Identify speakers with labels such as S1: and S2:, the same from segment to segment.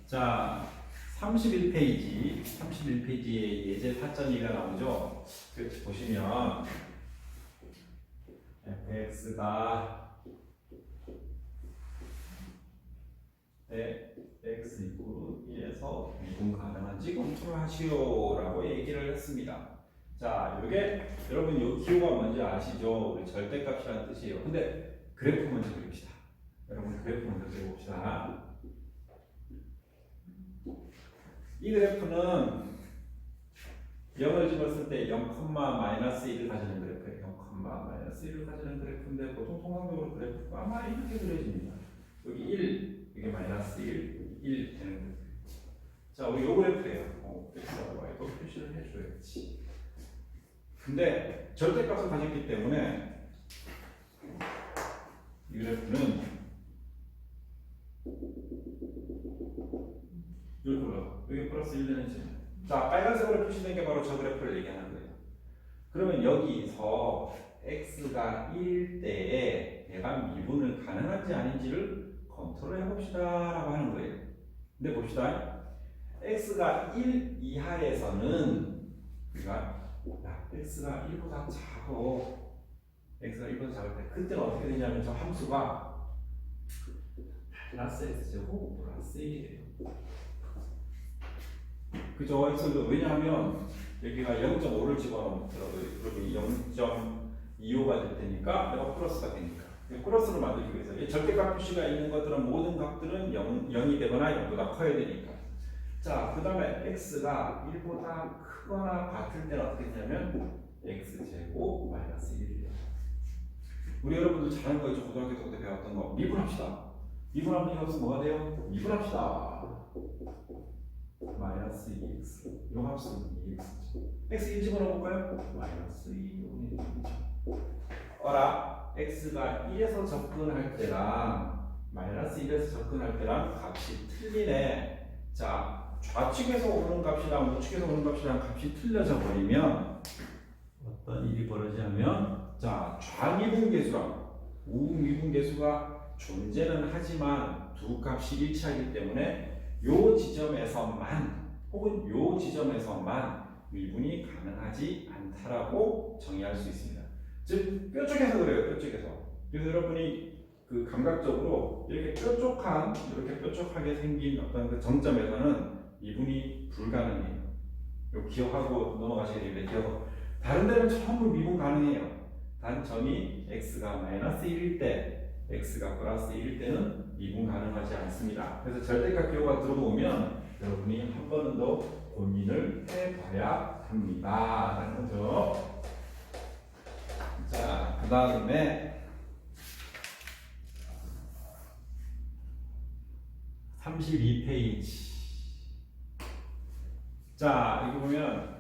S1: 자, 31페이지에 예제 4.2가 나오죠. 그렇지, 보시면 fx가 x 이후 1에서 미분 가능한지 검토하시오 라고 얘기를 했습니다. 자, 이게 여러분 요 기호가 뭔지 아시죠? 우리 절대값이라는 뜻이에요. 근데 그래프 먼저 그립시다. 여러분 그래프 먼저 그려봅시다. 이 그래프는 0을 집었을 때 0,-1을 가지는 그래프예요. 0,-1을 가지는 그래프인데 보통 통상적으로 그래프가 아마 이렇게 그려집니다. 여기 1, 이게 -1, 1 되는 거예요. 자, 우리 요 그래프예요. x와 y도 표시를 해줘야지. 근데 절대값을 가졌기 때문에 이 그래프는 여기 플러스 1 되는 지. 자, 빨간색으로 표시된 게 바로 저 그래프를 얘기하는 거예요. 그러면 여기서 x가 1일 때에 얘가 미분을 가능한지 아닌지를 검토를 해봅시다 라고 하는 거예요. 근데 봅시다. x가 1 이하에서는 우리가 x가 1보다 작고 x가 1보다 작을 때 그때는 어떻게 되냐면 저 함수가 플러스 x제곱 플러스 1이에요. 그죠? 왜냐하면 여기가 0.5를 집어넣더라도 여기 0.25가 될 테니까 내가 플러스가 되니까 플러스를 만들기 위해서 절대값 표시가 있는 것들은 모든 값들은 0이 되거나 0보다 커야 되니까. 자, 그 다음에 x가 1보다 크거나 같을 때는 어떻게 되냐면 x제곱 마이너스 1이에요. 우리 여러분들 잘하는 거 있죠? 고등학교 때 배웠던 거 미분합시다. 미분하면 이 값은 뭐가 돼요? 미분합시다. 마이너스 2x 이 합수는 2x죠. x 1 집어넣어볼까요? 마이너스 2분의 1이죠. 어라, x가 1에서 접근할 때랑 마이너스 1에서 접근할 때랑 값이 틀리네. 자, 좌측에서 오는 값이랑 우측에서 오는 값이랑 값이 틀려져 버리면 어떤 일이 벌어지냐면, 자, 좌미분계수랑 우미분계수가 존재는 하지만 두 값이 일치하기 때문에 요 지점에서만 혹은 요 지점에서만 미분이 가능하지 않다라고 정의할 수 있습니다. 즉 뾰족해서 그래요. 뾰족해서. 그래서 여러분이 그 감각적으로 이렇게 뾰족하게 생긴 어떤 그 정점에서는 미분이 불가능해요. 요 기억하고 넘어가셔야 됩니다. 기억. 다른 데는 전부 미분 가능해요. 단 점이 x가 마이너스 1일 때 x가 플러스 1일 때는 미분 가능하지 않습니다. 그래서 절대값 기호가 들어오면 여러분이 한 번은 더 고민을 해봐야 합니다. 라는 거죠. 자, 그 다음에 32페이지. 자, 여기 보면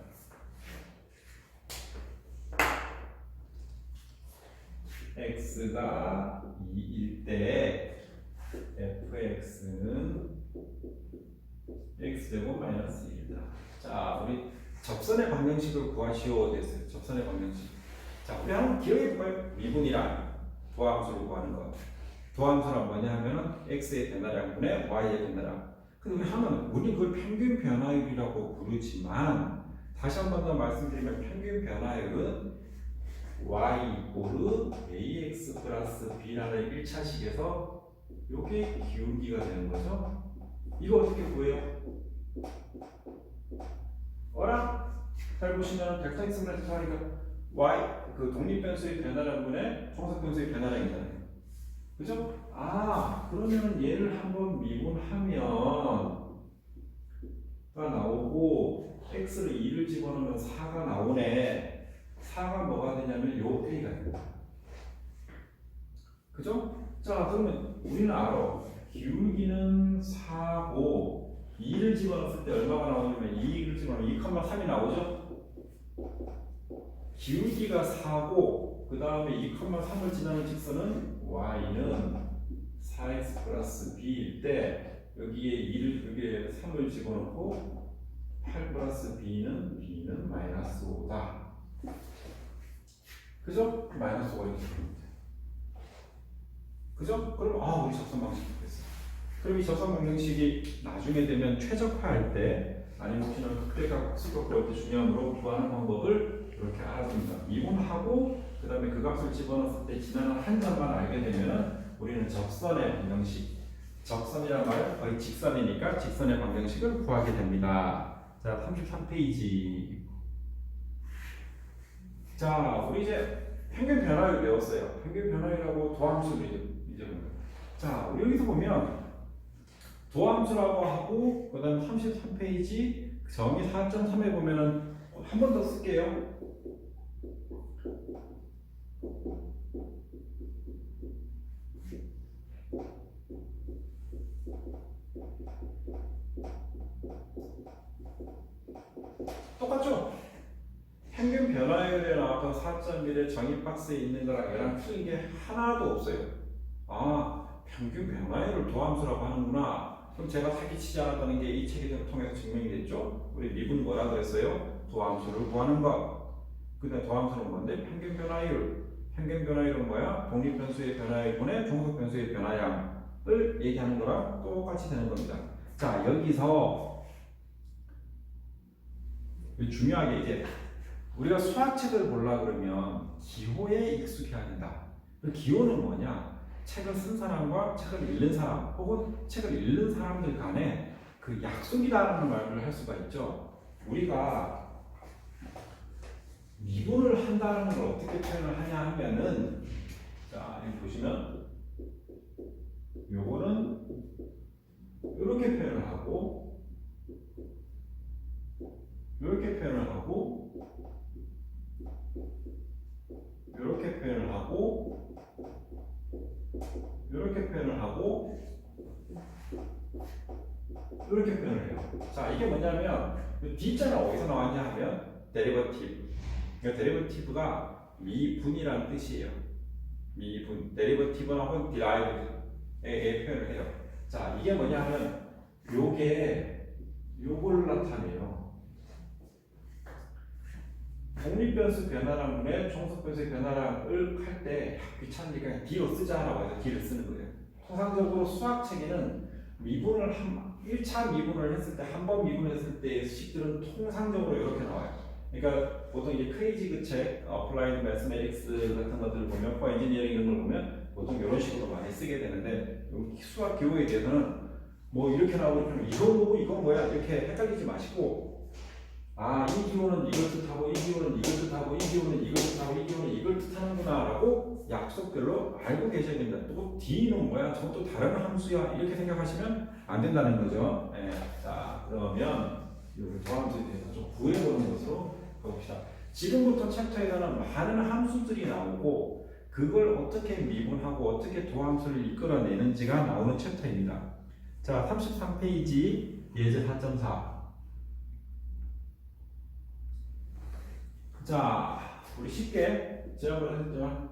S1: x가 2일 때 fx는 x제곱 마이너스 1이다. 자, 우리 접선의 방정식을 구하시오 됐어요. 접선의 방정식. 자, 우리 한번 기억해볼까요? 미분이란 도함수를 구하는 것. 도함수란 뭐냐 하면은 x의 변화량분의 y의 변화량. 근데 우리 그걸 평균 변화율이라고 부르지만, 다시 한 번 더 말씀드리면 평균 변화율은 y 이꼬르 ax 플러스 b라는 1차식에서 이게 기울기가 되는 거죠. 이거 어떻게 구해요? 어라? 잘 보시면 벡터 x분의 벡터 y가 y 그 독립변수의 변화량분의 총합변수의 변화량이잖아요. 그죠? 아, 그러면 얘를 한번 미분하면 가 나오고 x를 2를 집어넣으면 4가 나오네. 4가 뭐가 되냐면 요 a가 됩니다. 그죠? 자, 그러면 우리는 알아. 기울기는 4고 2를 집어넣었을 때 얼마가 나오냐면 2를 집어넣으면 2,3이 나오죠? 기울기가 4고 그 다음에 2,3을 지나는 직선은 y는 4x 플러스 b일 때 여기에 3을 집어넣고 8 플러스 b는 마이너스 5다. 그죠? 마이너스 5가 이렇게 됩니다. 그죠? 그럼 우리 접선 방식이 됐어. 그럼 이 접선 방정식이 나중에 되면 최적화할 때 아니면 혹시나 극대각, 극소각 그럴 때 중요함으로 구하는 방법을 이렇게 알아둡니다. 미분하고 그 다음에 그 값을 집어넣었을 때 지나는 한 점만 알게 되면 우리는 접선의 방정식, 접선이란 말은 거의 직선이니까 직선의 방정식을 구하게 됩니다. 자, 33페이지. 자, 우리 이제 평균 변화율 배웠어요. 평균 변화율하고 도함수를 이제 자, 우리 여기서 보면 도함수라고 하고 그 다음에 33페이지 정의 4.3에 보면은 한 번 더 쓸게요. 똑같죠? 평균 변화율에 나왔던 4.1의 정의 박스에 있는 거랑 얘랑 틀린 게 하나도 없어요. 아, 평균 변화율을 도함수라고 하는구나. 그럼 제가 사기치지 않았다는 게 이 책을 통해서 증명이 됐죠. 우리 미분 뭐라 그랬어요? 도함수를 구하는 것. 그 다음에 도함수는 뭔데? 평균 변화율. 평균 변화율은 뭐야? 독립변수의 변화율분의 종속변수의 변화량을 얘기하는 거랑 똑같이 되는 겁니다. 자, 여기서 중요하게 이제 우리가 수학책을 보려고 그러면 기호에 익숙해야 된다. 그 기호는 뭐냐? 책을 쓴 사람과 책을 읽는 사람 혹은 책을 읽는 사람들 간에 그 약속이라는 말을 할 수가 있죠. 우리가 미분을 한다는 걸 어떻게 표현을 하냐 하면은, 자, 여기 보시면 요거는 이렇게 표현을 하고 이렇게 표현을 하고 이렇게 표현을 하고 이렇게 표현을 하고 이렇게 표현을 해요. 자, 이게 뭐냐면 D자가 어디서 나왔냐 하면 데리버티브. 그러니까 데리버티브가 미분이라는 뜻이에요. 미분, 데리버티브나 혹은 디라이브의 표현을 해요. 자, 이게 뭐냐 하면 요걸 나타내요. 독립변수 변화량분의 종속변수의 변화량을 할 때 귀찮으니까 D로 쓰자라고 해서 D를 쓰는 거예요. 통상적으로 수학책에는 미분을 1차 미분을 했을 때, 한 번 미분을 했을 때의 식들은 통상적으로 이렇게 나와요. 그러니까 보통 이제 크레이지 그 책, 어플라이드 매스메틱스 같은 것들을 보면, 코 엔지니어링 이런 걸 보면 보통 이런 식으로 많이 쓰게 되는데, 수학 기호에 대해서는 뭐 이렇게 나오고 이거 뭐고 이거 뭐야 이렇게 헷갈리지 마시고, 아, 이 기호는 이걸 뜻하고 이 기호는 이걸 뜻하고 이 기호는 이걸 뜻하고 이 기호는 이걸 뜻하는구나 라고 약속별로 알고 계셔야 됩니다. 또 D는 뭐야? 저것도 다른 함수야 이렇게 생각하시면 안 된다는 거죠. 네. 자, 그러면 이 도함수에 대해서 좀 구해보는 것으로 가봅시다. 지금부터 챕터에서는 많은 함수들이 나오고 그걸 어떻게 미분하고 어떻게 도함수를 이끌어내는지가 나오는 챕터입니다. 자, 33페이지 예제 4.4. 자, 우리 쉽게 지난번에 했죠.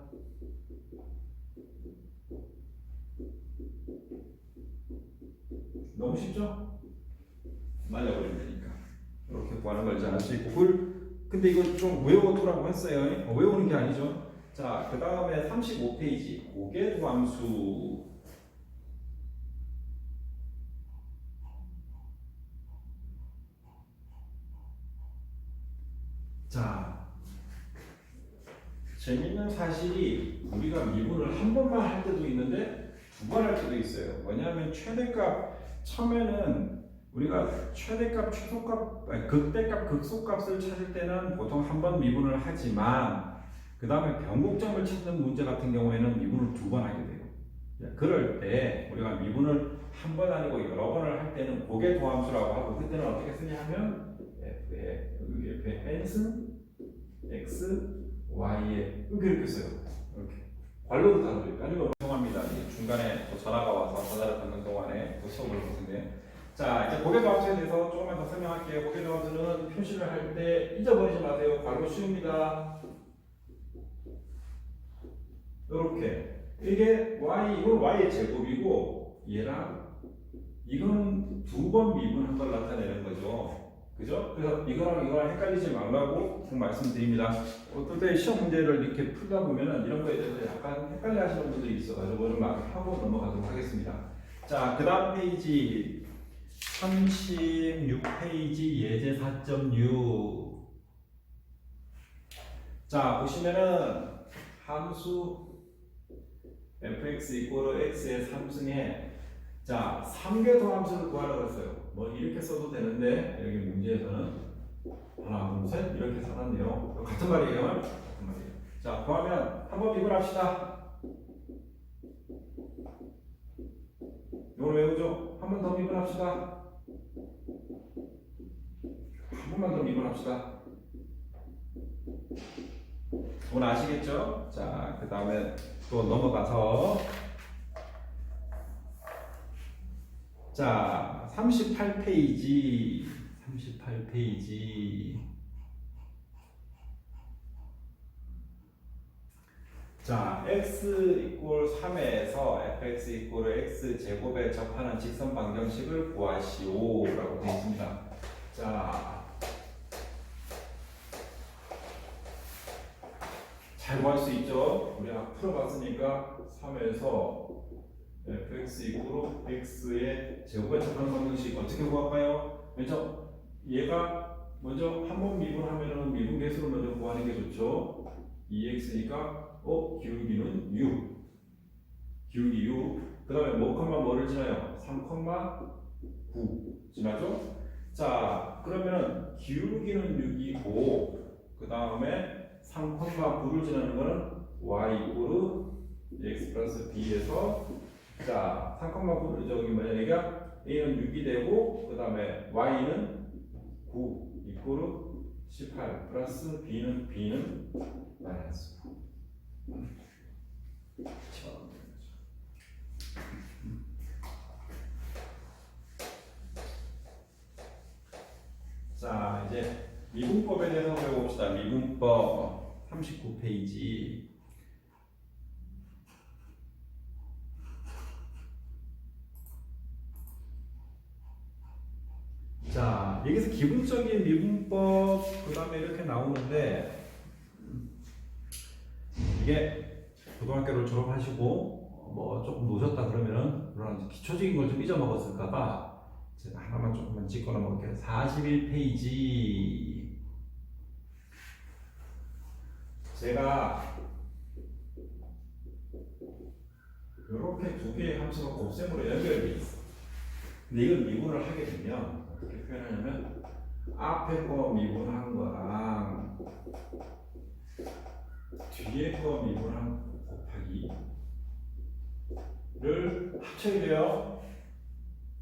S1: 너무 쉽죠? 말려버리면 되니까 이렇게 구하는 걸 잘 할 수 있고, 근데 이거 좀 외워두라고 했어요. 외우는 게 아니죠. 자, 그 다음에 35페이지 고개도함수. 자, 재밌는 사실이 우리가 미분을 한 번만 할 때도 있는데 두 번 할 때도 있어요. 뭐냐면 최대값, 처음에는 우리가 최대값, 최소값, 극대값, 극소값을 찾을 때는 보통 한 번 미분을 하지만 그 다음에 변곡점을 찾는 문제 같은 경우에는 미분을 두 번 하게 돼요. 그럴 때 우리가 미분을 한 번 아니고 여러 번을 할 때는 고개도함수라고 하고, 그때는 어떻게 쓰냐 하면 F의 N승 X Y에 이렇게 써요. 이렇게 관로도 다 들어요. 아니면 죄송합니다. 중간에 또 전화가 와서 전화를 받는 동안에 또 수업을 보는데, 자, 이제 고개도함수에 대해서 조금만 더 설명할게요. 고개도함수는 표시를 할 때 잊어버리지 마세요. 관로 쉬웁니다. 이렇게 이게 Y, 이건 Y의 제곱이고 얘랑 이거는 두 번 미분한 걸 나타내는 거죠. 그죠? 그래서 이거랑 헷갈리지 말라고 꼭 말씀드립니다. 어떨 때 시험 문제를 이렇게 풀다 보면은 이런 거에 대해서 약간 헷갈려 하시는 분들이 있어가지고 오늘 막 하고 넘어가도록 하겠습니다. 자, 그 다음 페이지 36페이지 예제 4.6. 자, 보시면은 함수 fx 이꼬르 x의 3승에 자, 3개 도함수를 구하라고 했어요. 뭐 이렇게 써도 되는데 여기 문제에서는 하나, 둘, 셋 이렇게 써놨네요. 같은 말이에요. 같은 말이에요. 자, 구하면 한번 미분합시다. 이걸 외우죠? 한 번 더 미분합시다. 한 번만 더 미분합시다. 오늘 아시겠죠? 자, 그 다음에 또 넘어가서 자, 38페이지 자, x 이꼴 3에서 fx 이꼴 x 제곱에 접하는 직선 방정식을 구하시오 라고 되어 있습니다. 자, 잘 구할 수 있죠? 우리 아까 풀어봤으니까 3에서 fx 이꼴 x의 제곱에 접하는 방정식 어떻게 구할까요? 먼저 얘가 먼저 한 번 미분하면은 미분 계수를 먼저 구하는 게 좋죠. 2x니까 기울기는 6. 기울기 6. 그 다음에 뭐를 지나요? 3,9 지나죠? 자, 그러면은 기울기는 6이고 그 다음에 3,9를 지나는 거는 y 이꼬르 x 플러스 b에서 자, 3,9를 저기 뭐냐 얘가 a는 6이 되고 그 다음에 y는 9 이꼬르 18 플러스 b는 마이너스. 자, 이제 미분법에 대해서 배워봅시다. 미분법 39페이지. 자, 여기서 기본적인 미분법 그 다음에 이렇게 나오는데 이게 고등학교를 졸업하시고 뭐 조금 노셨다 그러면은 그런 기초적인 걸 좀 잊어먹었을까봐 제가 하나만 조금만 짚고 넘어갈게요. 41페이지. 제가 이렇게 두 개의 함수가 곱셈으로 연결되어 있어. 근데 이걸 미분을 하게 되면 어떻게 표현하냐면 앞에 거 미분한 거랑 뒤에 거 미분한 곱하기를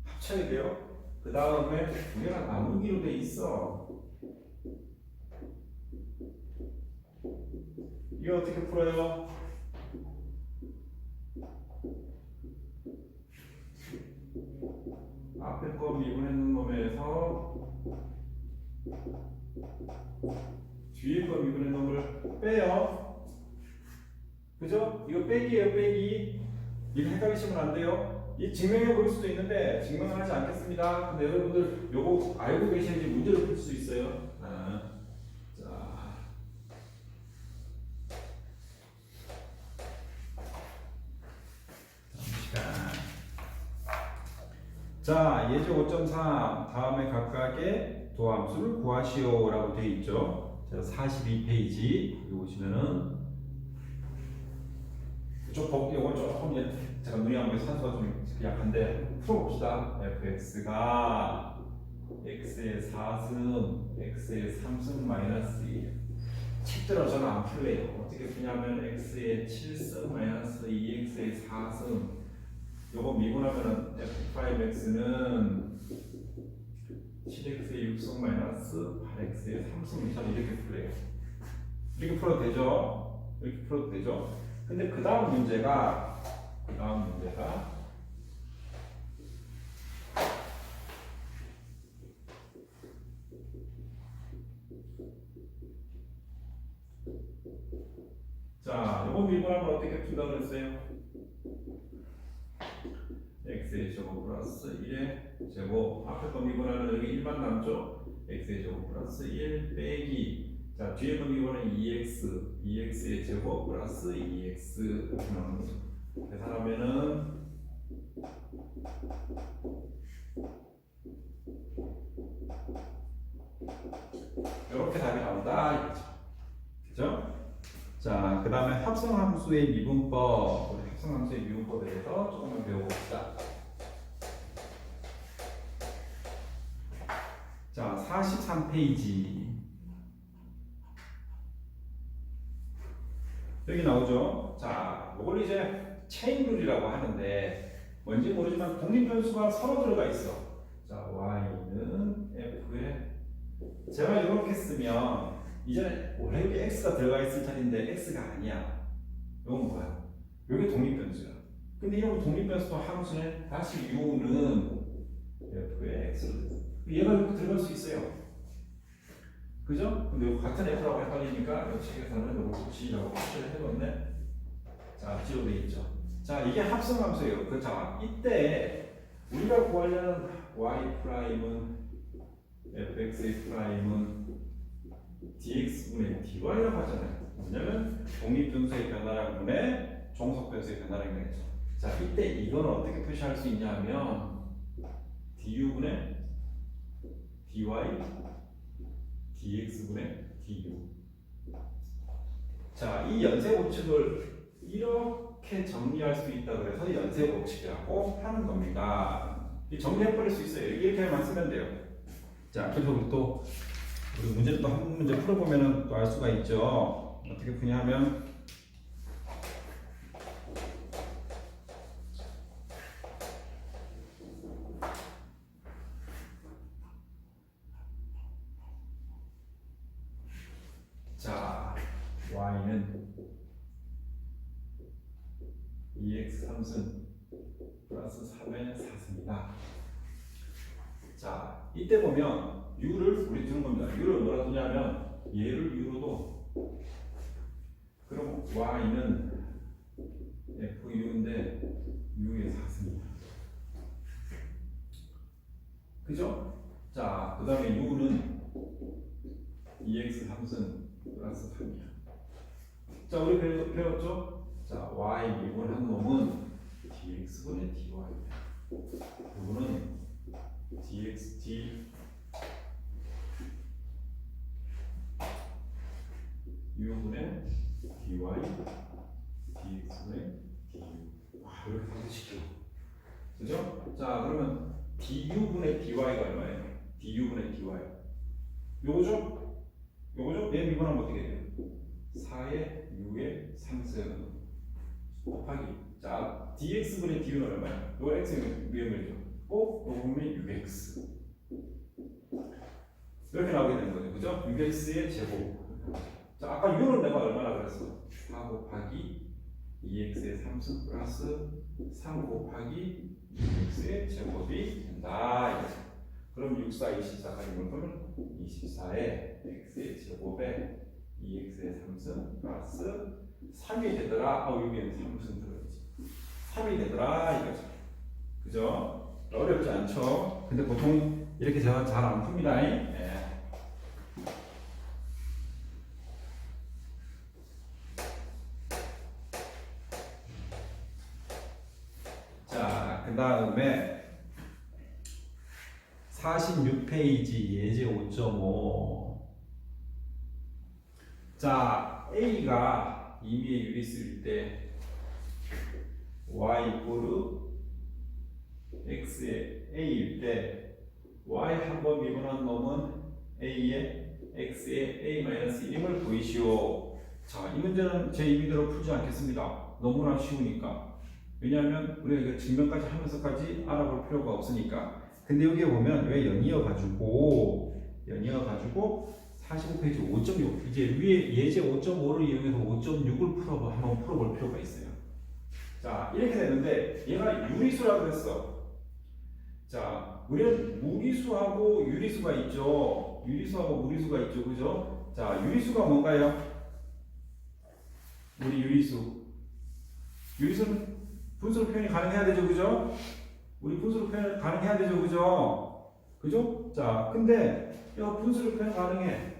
S1: 합쳐야 돼요. 그 다음에 두 개가 나누기로 돼 있어. 이거 어떻게 풀어요? 앞에 거 미분했는 놈에서 뒤에 거 미분했는 놈을 빼요. 그죠? 이거 빼기예요, 빼기. 이거 헷갈리시면 안 돼요. 이 증명해 볼 수도 있는데 증명을 하지 않겠습니다. 근데 여러분들 요거 알고 계셔야지 문제를 풀 수 있어요. 자, 예제 5.3 다음에 각각의 도함수를 구하시오 라고 되어 있죠. 자, 42페이지 여기 보시면은 요건 조금 제가 눈이 안 보여서 산수가 좀 약한데 풀어봅시다. fx가 x의 4승, x의 3승 마이너스 1. 책대로 저는 안 풀래요. 어떻게 푸냐면 x의 7승 마이너스 2x의 4승 요거 미분하면은 f5x는 7x의 6승 마이너스 8x의 3승 저는 이렇게 풀래요. 이렇게 풀어도 되죠? 이렇게 풀어도 되죠? 근데 그 다음 문제가 자, 요거 미분하면 어떻게 푼다고 그랬어요? x의 제곱 플러스 1의 제곱 앞에 거 미분하면 여기 1만 남죠? x의 제곱 플러스 1 빼기 자 뒤에 거 미분은 2x의 제곱 플러스 2x 이렇게 나오는 거죠. 계산하면은 이렇게 답이 나온다 이거죠. 그죠? 자, 그 다음에 합성함수의 미분법. 우리 합성함수의 미분법에 대해서 조금만 배워봅시다. 자, 43페이지. 여기 나오죠? 자, 이걸 이제 체인룰이라고 하는데 뭔지 모르지만 독립변수가 서로 들어가 있어. 자, y는 f에 제가 이렇게 쓰면 이전에 원래 여기 x가 들어가 있을 자리인데 x가 아니야. 이건 뭐야? 여기 독립변수야. 근데 이런 독립변수도 함수네. 다시 u는 f의 x로 돼. 얘가 이렇게 들어갈 수 있어요. 그죠? 근데 같은 f라고 헷갈리니까 이 책에서는 이걸 g라고 표시를 해뒀네. 자, g로 돼 있죠. 자, 이게 합성함수예요. 그 자, 이때 우리가 구하려는 y 프라임은 fx의 프라임은 dx분의 dy라고 하잖아요. 뭐냐면 독립변수의 변화량분의 종속변수의 변화량이겠죠. 자, 이때 이건 어떻게 표시할 수 있냐면 du분의 dy dx분의 du. 자, 이 연쇄 법칙을 이렇게 정리할 수 있다 그래서 연쇄 법칙이라고 하는 겁니다. 정리해버릴 수 있어요. 이렇게만 쓰면 돼요. 자, 그래서 우리 문제를 또 한 문제 풀어보면 또 알 수가 있죠. 어떻게 푸냐면 자, y는 2x 3승 플러스 3의 4승이다. 자, 이때 보면 u를 우리 두는 겁니다. u를 뭐라 두냐면 얘를 u로 둬. 그럼 y는 fu인데 u의 4승이다. 그죠? 자, 그 다음에 u는 2x 3승 플러스 3이야. 자, 우리 배웠죠? 자, y 미분한 놈은 dx분의 dy야. 이거는 dx u분의 dy dx분의 du. 이렇게 상쇄시켜. 그죠? 자, 그러면 du분의 dy가 얼마예요? du분의 dy. 요거죠? 요거죠? 얘 미분하면 어떻게 돼요? 4의 u의 3승 곱하기. 자, dx분의 du는 얼마야? 요거 x의 미분이죠. 요거 보면 6x. 이렇게 나오게 되는 거죠. 그죠? 6x의 제곱. 자, 아까 u는 내가 얼마나 그랬어? 4 곱하기 2x의 3승 플러스 3 곱하기 2x의 제곱이 된다. 이거죠. 그럼 6, 4, 24가 이만큼은 24의 x의 제곱에 2x의 3승 플러스 3이 되더라. 여기에는 3승 들어있지. 3이 되더라. 이거죠. 그죠? 어렵지 않죠? 근데 보통 이렇게 제가 잘 안 풉니다. 네. 자, 그 다음에 46페이지 예제 5.5. 자, A가 임의의 유리수일 때 Y 이꼬르 X의 A일 때 Y 한번 미분한 놈은 A의 X의 A-1임을 보이시오. 자, 이 문제는 제 임의대로 풀지 않겠습니다. 너무나 쉬우니까. 왜냐하면 우리가 이거 증명까지 하면서까지 알아볼 필요가 없으니까. 근데 여기에 보면 왜 연이어가지고 45페이지 5.6 이제 위에 예제 5.5를 이용해서 5.6을 한번 풀어볼 필요가 있어요. 자, 이렇게 되는데 얘가 유리수라고 했어. 자, 우리는 무리수하고 유리수가 있죠. 유리수하고 무리수가 있죠. 그죠? 자, 유리수가 뭔가요? 우리 유리수는 분수로 표현이 가능해야 되죠. 그죠? 우리 분수로 표현 가능해야 되죠. 그죠? 그죠? 자, 근데 이거 분수로 표현 가능해.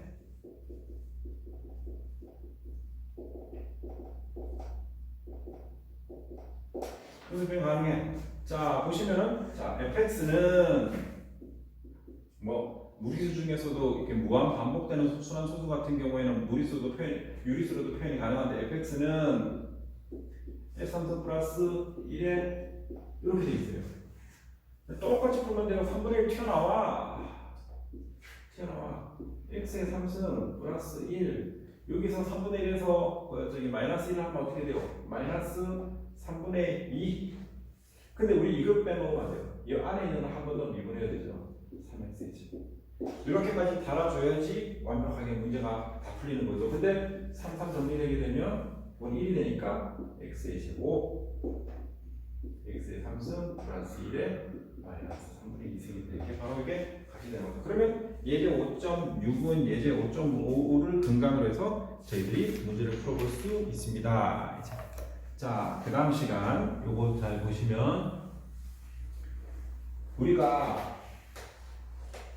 S1: 분수 표현 가능해. 자 보시면은 자 fx는 뭐 무리수 중에서도 이렇게 무한 반복되는 순환 소수 같은 경우에는 무리수도 유리수로도 표현이 가능한데 fx는 f3 플러스 1에 이렇게 돼 있어요. 똑같이 풀면 돼요. 3분의 1 튀어나와. x의 3승 플러스 1 여기서 3분의 1에서 저기 마이너스 1 하면 어떻게 돼요? 마이너스 3분의 2 근데 우리 이거 빼먹으면 안 돼요. 이 안에 있는 거 한 번 더 미분해야 되죠. 3x지. 이렇게까지 달아줘야지 완벽하게 문제가 다 풀리는 거죠. 근데 3, 3 정리되게 되면 원 1이 되니까 x의 제곱 x의 3승 플러스 1에 마이너스 3분의 2승이 되게 바로 이게 같이 되는 거죠. 그러면 예제 5.6은 예제 5.5를 근간으로 해서 저희들이 문제를 풀어볼 수 있습니다. 자, 그 다음 시간 요거 잘 보시면 우리가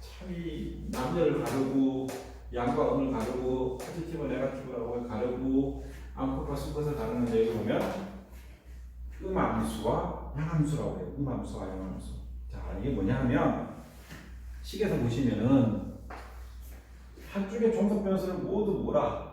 S1: 참 이 남녀를 가르고 양과 음을 가르고 포지티브 네거티브라고 가르고 암컷과 수컷을 가르는 예를 보면 음함수와 양함수라고 해요. 음함수와 양함수. 자, 이게 뭐냐 하면 식에서 보시면은 한쪽의 종속 변수를 모두 뭐라?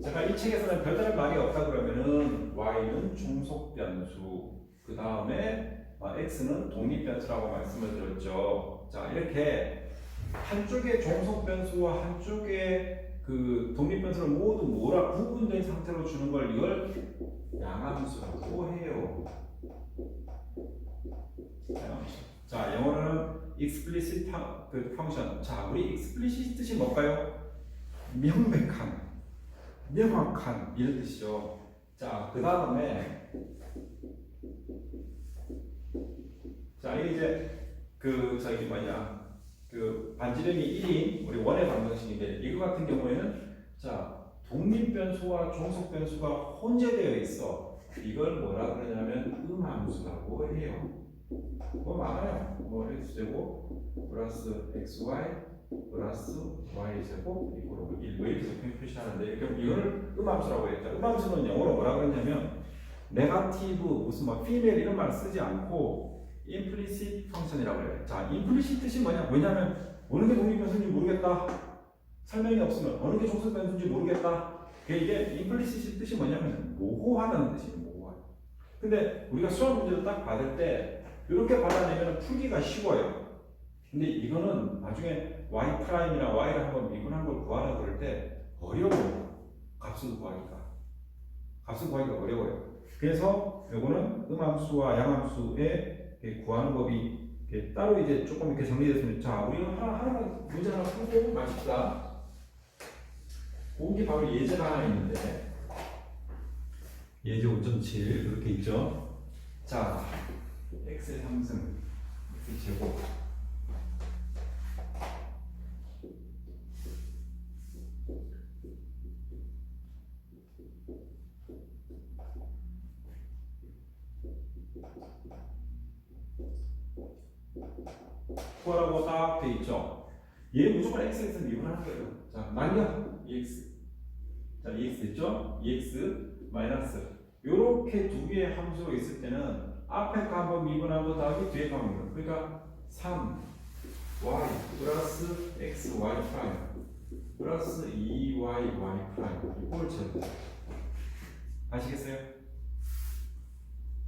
S1: 제가 이 책에서는 별다른 말이 없다 그러면은 y는 종속 변수, 그 다음에 x는 독립 변수라고 말씀을 드렸죠. 자, 이렇게 한쪽의 종속 변수와 한쪽의 그 독립 변수를 모두 뭐라 구분된 상태로 주는 걸 이걸 양함수라고 해요. 자, 영어로는 explicit function. 자, 우리 explicit 뜻이 뭘까요? 명백한, 명확한 이런 뜻이죠. 자, 그 다음에 자, 이게 이제 그 저기 뭐냐 그 반지름이 1인 우리 원의 방정식인데 이거 같은 경우에는 자 독립 변수와 종속 변수가 혼재되어 있어. 이걸 뭐라 그러냐면 음함수라고 해요. 뭐 많아요. 뭐 x제곱 플러스 xy 플러스 y제곱 이거로 1 이렇게 표시하는데 이걸 음함수라고 했죠. 음함수는 영어로 뭐라 그러냐면 네거티브 무슨 뭐 female 이런 말 쓰지 않고 implicit 펑션이라고 해요. 자, implicit 뜻이 뭐냐? 왜냐면 어느 게 독립 변수인지 모르겠다. 설명이 없으면 어느 게 종속 변수인지 모르겠다. 이게 implicit 뜻이 뭐냐면 모호하다는 뜻이에요. 모호한. 근데 우리가 수학 문제를 딱 받을 때 이렇게 받아내면 풀기가 쉬워요. 근데 이거는 나중에 y 프라임이나 y를 한번 미분한 걸 구하라 그럴 때 어려워요. 값을 구하기가 어려워요. 그래서 요거는 음함수와 양함수의 구하는 법이 따로 이제 조금 이렇게 정리됐습니다. 자, 우리가 하나만 문제 하나 풀고 마칩시다. 그게 바로 예제가 하나 있는데 예제 5.7 이렇게 있죠. 자, x의 3승 x 제곱 구하라고 딱 돼 있죠. 얘 무조건 x에서 미분하는 거예요. 자, 남겨 ex. 자, ex 있죠? ex 마이너스. 요렇게 두 개의 함수가 있을 때는 앞에 거 한번 미분하고 다음에 뒤에 거 한번 미분. 그러니까 3y 플러스 xy 프라임 플러스 2y y 프라임 이걸 채우죠. 아시겠어요?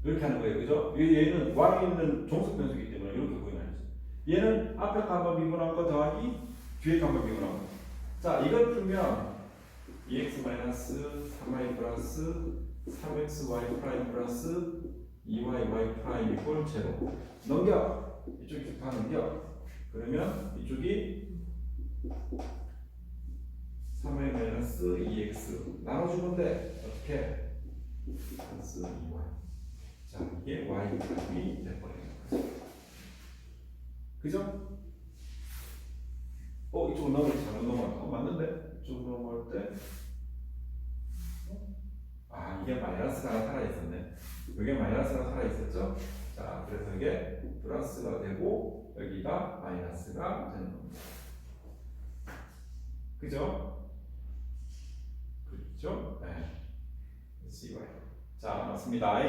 S1: 이렇게 하는 거예요. 그죠? 얘는 y는 종속 변수이기 때문에 이렇게 보이나요? 얘는 앞에 거 한번 미분한 거 더하기 뒤에 거 한번 미분한 거. 자, 이걸 풀면 2x 마이너스 3y 플러스 3xy 프라임 플러스 2y y 프라임 이꼴 제로. 넘겨. 이쪽이 다 넘겨. 그러면 이쪽이 3y 마이너스 2x 나눠주면 돼. 어떻게? 플러스 2y. 자, 이게 y 프라임이 돼버리는 거죠. 그죠? 이쪽으로 넘어가지 잘못 넘어갔다. 맞는데? 이쪽으로 넘어갈 때 이게 마이너스가 살아있었네. 이게 마이너스가 살아있었죠? 자, 그래서 이게 플러스가 되고 여기가 마이너스가 되는 겁니다. 그죠? 그렇죠? 네. CY. 자, 맞습니다.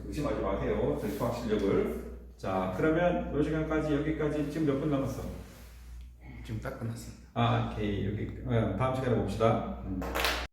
S1: 의심하지 마세요. 저희 수학 실력을. 자, 그러면 이 시간까지 여기까지 지금 몇 분 남았어?
S2: 지금 딱 끝났습니다.
S1: 아, 오케이. 여기 다음 시간에 봅시다.